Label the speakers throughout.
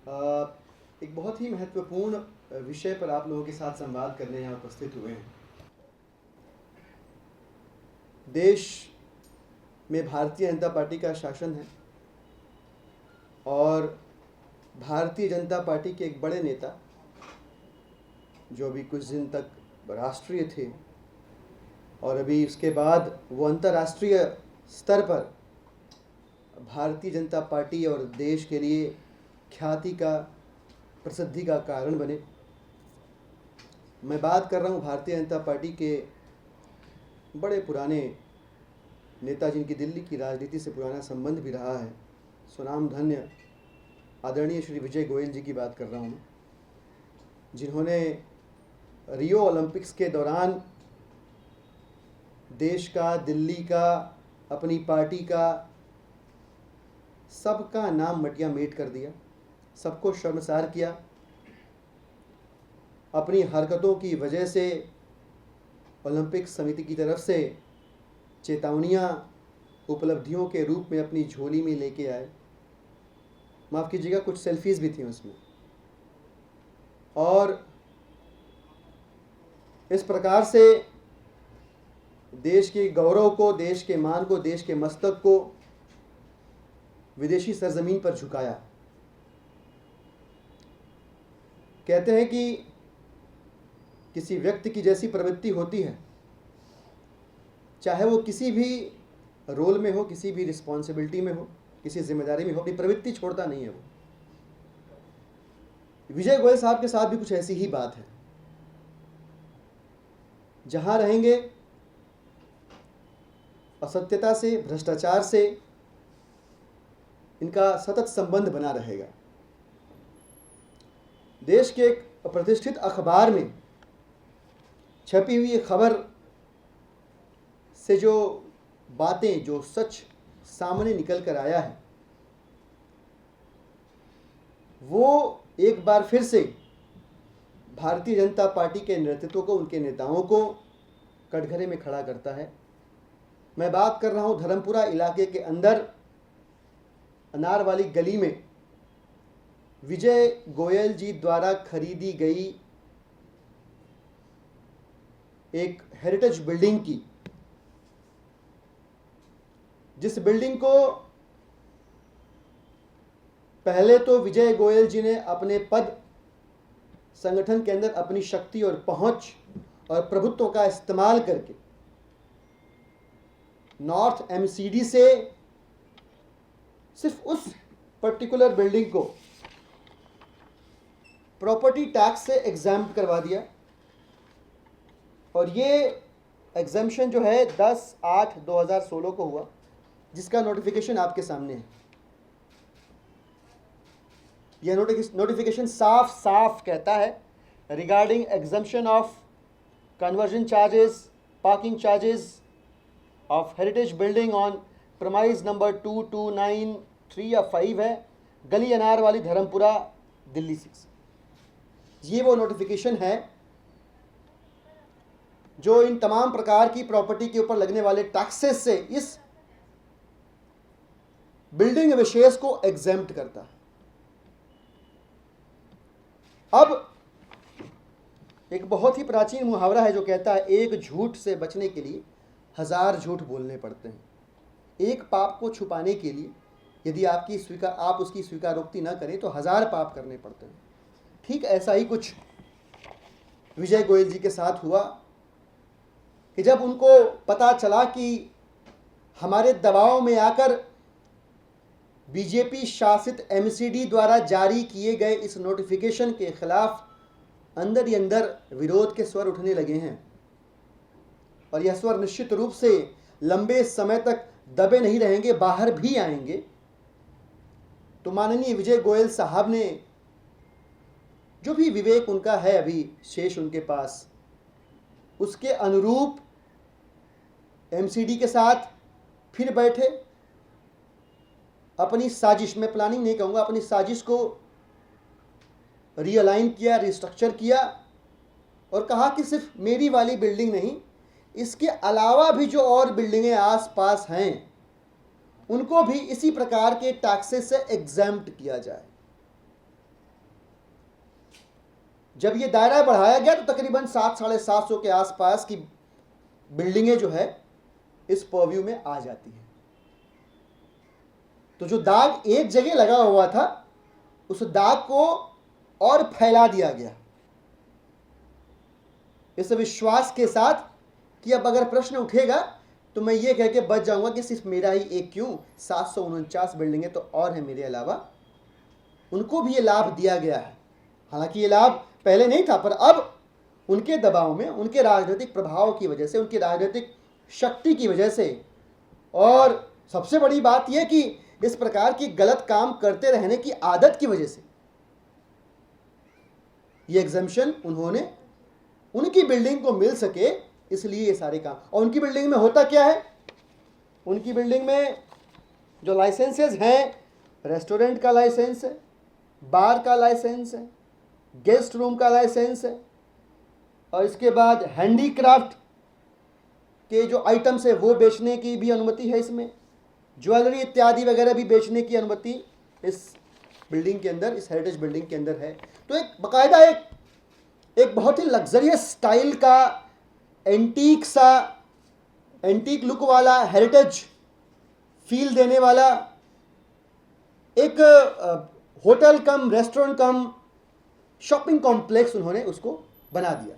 Speaker 1: एक बहुत ही महत्वपूर्ण विषय पर आप लोगों के साथ संवाद करने यहाँ उपस्थित हुए हैं। देश में भारतीय जनता पार्टी का शासन है और भारतीय जनता पार्टी के एक बड़े नेता, जो अभी कुछ दिन तक राष्ट्रीय थे और अभी उसके बाद वो अंतर्राष्ट्रीय स्तर पर भारतीय जनता पार्टी और देश के लिए ख्याति का, प्रसिद्धि का कारण बने। मैं बात कर रहा हूँ भारतीय जनता पार्टी के बड़े पुराने नेता, जिनकी दिल्ली की राजनीति से पुराना संबंध भी रहा है, सुनाम धन्य आदरणीय श्री विजय गोयल जी की बात कर रहा हूँ मैं, जिन्होंने रियो ओलंपिक्स के दौरान देश का, दिल्ली का, अपनी पार्टी का, सबका नाम मटिया मेट कर दिया, सबको शर्मसार किया। अपनी हरकतों की वजह से ओलंपिक समिति की तरफ से चेतावनियां उपलब्धियों के रूप में अपनी झोली में लेके आए। माफ़ कीजिएगा, कुछ सेल्फीज़ भी थी उसमें। और इस प्रकार से देश के गौरव को, देश के मान को, देश के मस्तक को विदेशी सरजमीन पर झुकाया। कहते हैं कि किसी व्यक्ति की जैसी प्रवृत्ति होती है, चाहे वो किसी भी रोल में हो, किसी भी रिस्पॉन्सिबिलिटी में हो, किसी जिम्मेदारी में हो, अपनी प्रवृत्ति छोड़ता नहीं है वो। विजय गोयल साहब के साथ भी कुछ ऐसी ही बात है। जहां रहेंगे असत्यता से, भ्रष्टाचार से इनका सतत संबंध बना रहेगा। देश के एक प्रतिष्ठित अखबार में छपी हुई खबर से जो बातें, जो सच सामने निकल कर आया है, वो एक बार फिर से भारतीय जनता पार्टी के नेतृत्व को, उनके नेताओं को कटघरे में खड़ा करता है। मैं बात कर रहा हूं धर्मपुरा इलाके के अंदर अनार वाली गली में विजय गोयल जी द्वारा खरीदी गई एक हेरिटेज बिल्डिंग की, जिस बिल्डिंग को पहले तो विजय गोयल जी ने अपने पद, संगठन के अंदर अपनी शक्ति और पहुंच और प्रभुत्व का इस्तेमाल करके नॉर्थ एमसीडी से सिर्फ उस पर्टिकुलर बिल्डिंग को प्रॉपर्टी टैक्स से एग्जैम्प्ट करवा दिया। और ये एग्जम्पशन जो है 10/8/2016 को हुआ, जिसका नोटिफिकेशन आपके सामने है। यह नोटिफिकेशन साफ साफ कहता है, regarding exemption of conversion charges, parking charges of heritage building on promise number 2293 या 5 है, गली अनार वाली, धर्मपुरा, दिल्ली 6। ये वो नोटिफिकेशन है जो इन तमाम प्रकार की प्रॉपर्टी के ऊपर लगने वाले टैक्सेस से इस बिल्डिंग विशेष को एग्जेम्प्ट करता है। अब एक बहुत ही प्राचीन मुहावरा है जो कहता है, एक झूठ से बचने के लिए 1000 झूठ बोलने पड़ते हैं। एक पाप को छुपाने के लिए यदि आप उसकी स्वीकारोक्ति न करें तो 1000 पाप करने पड़ते हैं। ठीक ऐसा ही कुछ विजय गोयल जी के साथ हुआ कि जब उनको पता चला कि हमारे दबाव में आकर बीजेपी शासित एमसीडी द्वारा जारी किए गए इस नोटिफिकेशन के खिलाफ अंदर ही अंदर विरोध के स्वर उठने लगे हैं, और यह स्वर निश्चित रूप से लंबे समय तक दबे नहीं रहेंगे, बाहर भी आएंगे। तो माननीय विजय गोयल साहब ने, जो भी विवेक उनका है अभी शेष उनके पास, उसके अनुरूप एमसीडी के साथ फिर बैठे, अपनी साजिश, मैं प्लानिंग नहीं कहूँगा, अपनी साजिश को रीअलाइन किया, रिस्ट्रक्चर किया और कहा कि सिर्फ मेरी वाली बिल्डिंग नहीं, इसके अलावा भी जो और बिल्डिंगें आसपास हैं उनको भी इसी प्रकार के टैक्सेस से एग्जैम्प्ट किया जाए। जब ये दायरा बढ़ाया गया तो तकरीबन 700-750 के आसपास की बिल्डिंगें जो है इस पर्व्यू में आ जाती हैं। तो जो दाग एक जगह लगा हुआ था उस दाग को और फैला दिया गया इस विश्वास के साथ कि अब अगर प्रश्न उठेगा तो मैं ये कह के बच जाऊंगा कि सिर्फ मेरा ही एक क्यों, 749 बिल्डिंगें तो और हैं मेरे अलावा, उनको भी ये लाभ दिया गया है। हालांकि ये लाभ पहले नहीं था, पर अब उनके दबाव में, उनके राजनीतिक प्रभाव की वजह से, उनकी राजनीतिक शक्ति की वजह से, और सबसे बड़ी बात यह कि इस प्रकार की गलत काम करते रहने की आदत की वजह से ये एग्जम्पशन उन्होंने उनकी बिल्डिंग को मिल सके, इसलिए ये सारे काम। और उनकी बिल्डिंग में होता क्या है, उनकी बिल्डिंग में जो लाइसेंसेस हैं, रेस्टोरेंट का लाइसेंस है, बार का लाइसेंस है, गेस्ट रूम का लाइसेंस है, और इसके बाद हैंडीक्राफ्ट के जो आइटम्स है वो बेचने की भी अनुमति है इसमें, ज्वेलरी इत्यादि वगैरह भी बेचने की अनुमति इस बिल्डिंग के अंदर, इस हेरिटेज बिल्डिंग के अंदर है। तो एक बाकायदा एक बहुत ही लग्जरियस स्टाइल का एंटीक लुक वाला, हेरिटेज फील देने वाला एक hotel cum restaurant cum shopping complex उन्होंने उसको बना दिया।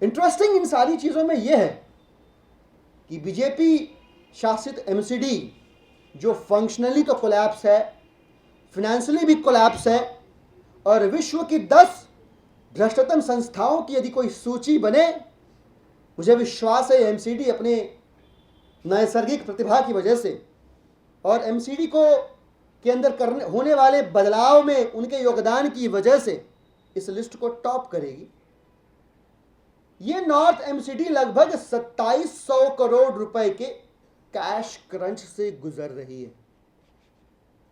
Speaker 1: इंटरेस्टिंग इन सारी चीज़ों में यह है कि बीजेपी शासित एमसीडी जो फंक्शनली तो कोलैप्स है, फिनेंशियली भी कोलैप्स है, और विश्व की 10 भ्रष्टतम संस्थाओं की यदि कोई सूची बने, मुझे विश्वास है एमसीडी अपने नैसर्गिक प्रतिभा की वजह से और एमसीडी को के अंदर होने वाले बदलाव में उनके योगदान की वजह से इस लिस्ट को टॉप करेगी। ये नॉर्थ एमसीडी लगभग 2700 करोड़ रुपए के कैश क्रंच से गुजर रही है,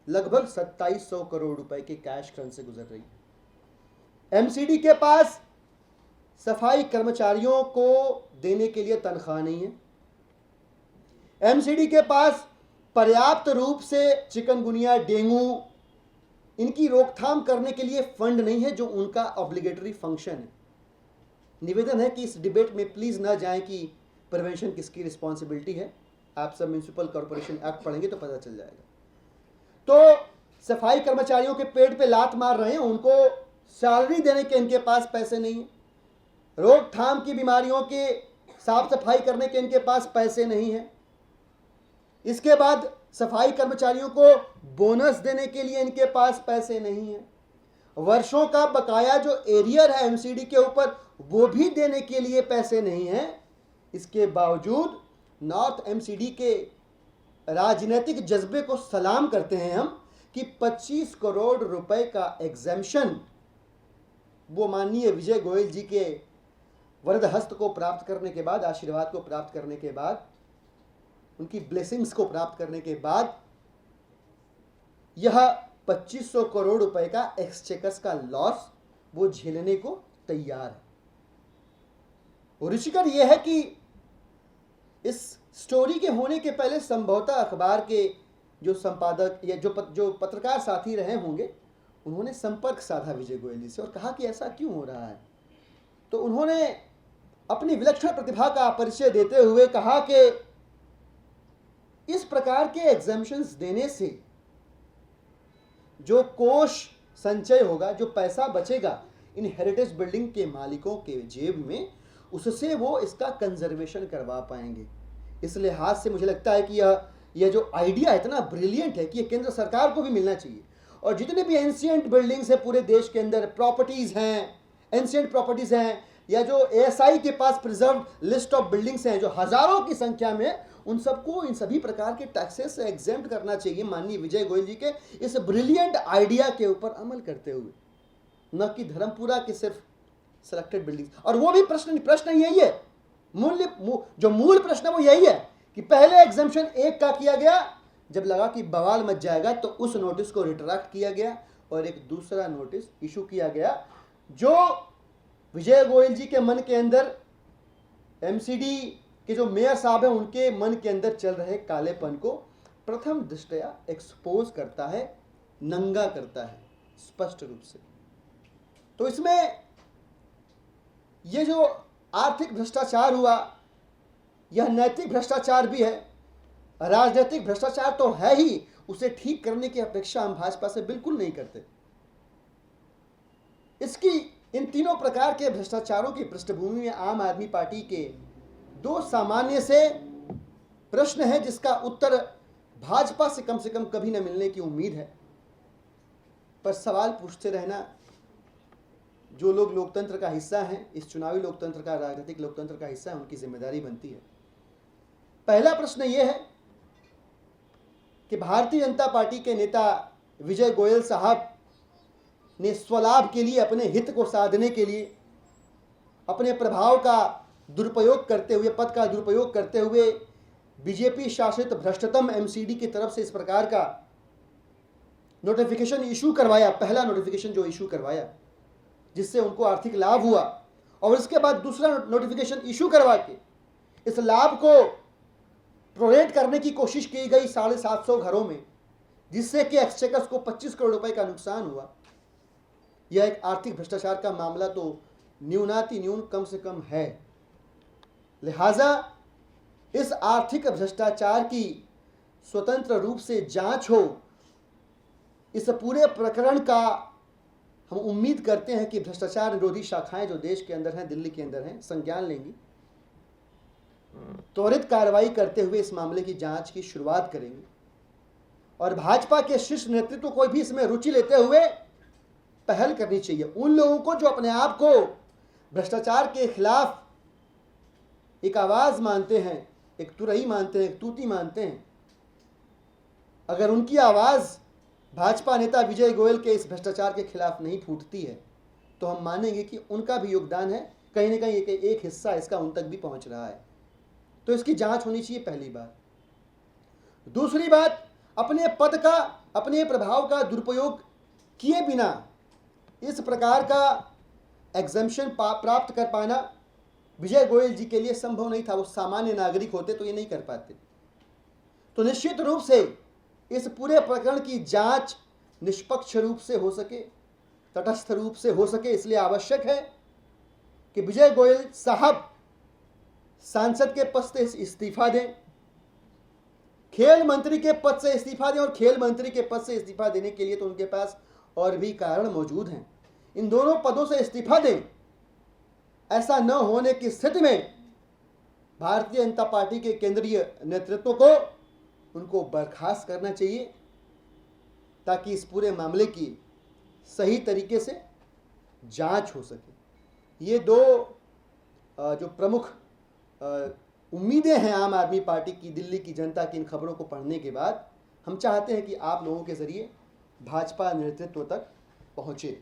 Speaker 1: लगभग 2700 करोड़ रुपए के कैश क्रंच से गुजर रही है। एमसीडी के पास सफाई कर्मचारियों को देने के लिए तनख्वाह नहीं है, एमसीडी के पास पर्याप्त रूप से चिकनगुनिया, डेंगू, इनकी रोकथाम करने के लिए फंड नहीं है जो उनका ऑब्लिगेटरी फंक्शन है। निवेदन है कि इस डिबेट में प्लीज ना जाएं कि प्रिवेंशन किसकी रिस्पॉन्सिबिलिटी है, आप सब म्युनिसिपल कॉर्पोरेशन एक्ट पढ़ेंगे तो पता चल जाएगा। तो सफाई कर्मचारियों के पेट पे लात मार रहे हैं, उनको सैलरी देने के इनके पास पैसे नहीं है, रोकथाम की बीमारियों के साफ सफाई करने के इनके पास पैसे नहीं है, इसके बाद सफाई कर्मचारियों को बोनस देने के लिए इनके पास पैसे नहीं है, वर्षों का बकाया जो एरियर है एमसीडी के ऊपर वो भी देने के लिए पैसे नहीं है। इसके बावजूद नॉर्थ एमसीडी के राजनीतिक जज्बे को सलाम करते हैं हम कि 25 करोड़ रुपए का एग्जेम्पशन वो माननीय विजय गोयल जी के वरद हस्त को प्राप्त करने के बाद, आशीर्वाद को प्राप्त करने के बाद, उनकी ब्लेसिंग्स को प्राप्त करने के बाद यह 2500 करोड़ रुपए का एक्सचेकर्स का लॉस वो झेलने को तैयार है। और रुचिकर यह है कि इस स्टोरी के होने के पहले संभवतः अखबार के जो संपादक या जो पत्रकार साथी रहे होंगे, उन्होंने संपर्क साधा विजय गोयल जी से और कहा कि ऐसा क्यों हो रहा है। तो उन्होंने अपनी विलक्षण प्रतिभा का परिचय देते हुए कहा कि इस प्रकार के एग्जेम्पशंस देने से जो कोष संचय होगा, जो पैसा बचेगा इन हेरिटेज बिल्डिंग के मालिकों के जेब में, उससे वो इसका कंजर्वेशन करवा पाएंगे। इस लिहाज से मुझे लगता है कि यह जो आइडिया इतना ब्रिलियंट है कि ये केंद्र सरकार को भी मिलना चाहिए। और जितने भी एंशिएंट बिल्डिंग्स हैं पूरे देश के अंदर, प्रॉपर्टीज़ हैं, एंशिएंट प्रॉपर्टीज़ हैं, या जो एएसआई के पास प्रिजर्व्ड लिस्ट ऑफ बिल्डिंग्स हैं जो हजारों की संख्या में, उन सबको इन सभी प्रकार के टैक्सेस से एग्जेम्प्ट करना चाहिए माननीय विजय गोयल जी के इस ब्रिलियंट आइडिया के ऊपर अमल करते हुए, न कि धर्मपुरा के सिर्फ सिलेक्टेड बिल्डिंग्स। और वो भी प्रश्न यही है, मूल प्रश्न वो यही है कि पहले एग्जेम्पशन एक का किया गया, जब लगा कि बवाल मच जाएगा तो उस नोटिस को रिट्रैक्ट किया गया और एक दूसरा नोटिस इशू किया गया जो विजय गोयल जी के मन के अंदर, एमसीडी के जो मेयर साहब हैं उनके मन के अंदर चल रहे कालेपन को प्रथम दृष्टया एक्सपोज करता है, नंगा करता है स्पष्ट रूप से। तो इसमें ये जो आर्थिक भ्रष्टाचार हुआ, यह नैतिक भ्रष्टाचार भी है, राजनीतिक भ्रष्टाचार तो है ही, उसे ठीक करने की अपेक्षा हम भाजपा से बिल्कुल नहीं करते। इसकी इन तीनों प्रकार के भ्रष्टाचारों की पृष्ठभूमि में आम आदमी पार्टी के दो सामान्य से प्रश्न है, जिसका उत्तर भाजपा से कम कभी न मिलने की उम्मीद है। पर सवाल पूछते रहना जो लोग लोकतंत्र का हिस्सा हैं, इस चुनावी लोकतंत्र का, राजनीतिक लोकतंत्र का हिस्सा है, उनकी जिम्मेदारी बनती है। पहला प्रश्न यह है कि भारतीय जनता पार्टी के नेता विजय गोयल साहब ने स्वलाभ के लिए, अपने हित को साधने के लिए, अपने प्रभाव का दुरुपयोग करते हुए, पद का दुरुपयोग करते हुए बीजेपी शासित भ्रष्टतम एमसीडी की तरफ से इस प्रकार का नोटिफिकेशन इशू करवाया, पहला नोटिफिकेशन जो इशू करवाया, जिससे उनको आर्थिक लाभ हुआ, और इसके बाद दूसरा नोटिफिकेशन इशू करवा के इस लाभ को प्रोरेट करने की कोशिश की गई 750 घरों में, जिससे कि एक्सचेकर्स को 25 करोड़ रुपए का नुकसान हुआ। यह एक आर्थिक भ्रष्टाचार का मामला तो न्यूनाति न्यून कम से कम है। लिहाजा इस आर्थिक भ्रष्टाचार की स्वतंत्र रूप से जांच हो, इस पूरे प्रकरण का हम उम्मीद करते हैं कि भ्रष्टाचार निरोधी शाखाएं जो देश के अंदर हैं, दिल्ली के अंदर हैं, संज्ञान लेंगी, त्वरित कार्रवाई करते हुए इस मामले की जांच की शुरुआत करेंगे, और भाजपा के शीर्ष नेतृत्व को भी इसमें रुचि लेते हुए पहल करनी चाहिए। उन लोगों को जो अपने आप को भ्रष्टाचार के खिलाफ एक आवाज मानते हैं, एक तुरही मानते हैं, एक तूती मानते हैं, अगर उनकी आवाज भाजपा नेता विजय गोयल के इस भ्रष्टाचार के खिलाफ नहीं फूटती है, तो हम मानेंगे कि उनका भी योगदान है, कहीं ना कहीं एक हिस्सा इसका उन तक भी पहुंच रहा है। तो इसकी जांच होनी चाहिए, पहली बात। दूसरी बात, अपने पद का, अपने प्रभाव का दुरुपयोग किए बिना इस प्रकार का एग्जम्पशन प्राप्त कर पाना विजय गोयल जी के लिए संभव नहीं था। वो सामान्य नागरिक होते तो ये नहीं कर पाते। तो निश्चित रूप से इस पूरे प्रकरण की जांच निष्पक्ष रूप से हो सके, तटस्थ रूप से हो सके, इसलिए आवश्यक है कि विजय गोयल साहब सांसद के पद से इस्तीफा दें, खेल मंत्री के पद से इस्तीफा दें, और खेल मंत्री के पद से इस्तीफा देने के लिए तो उनके पास और भी कारण मौजूद हैं। इन दोनों पदों से इस्तीफा दें। ऐसा न होने की स्थिति में भारतीय जनता पार्टी के केंद्रीय नेतृत्व को उनको बर्खास्त करना चाहिए, ताकि इस पूरे मामले की सही तरीके से जांच हो सके। ये दो जो प्रमुख उम्मीदें हैं आम आदमी पार्टी की, दिल्ली की जनता की इन खबरों को पढ़ने के बाद हम चाहते हैं कि आप लोगों के ज़रिए भाजपा नेतृत्व तक पहुँचे।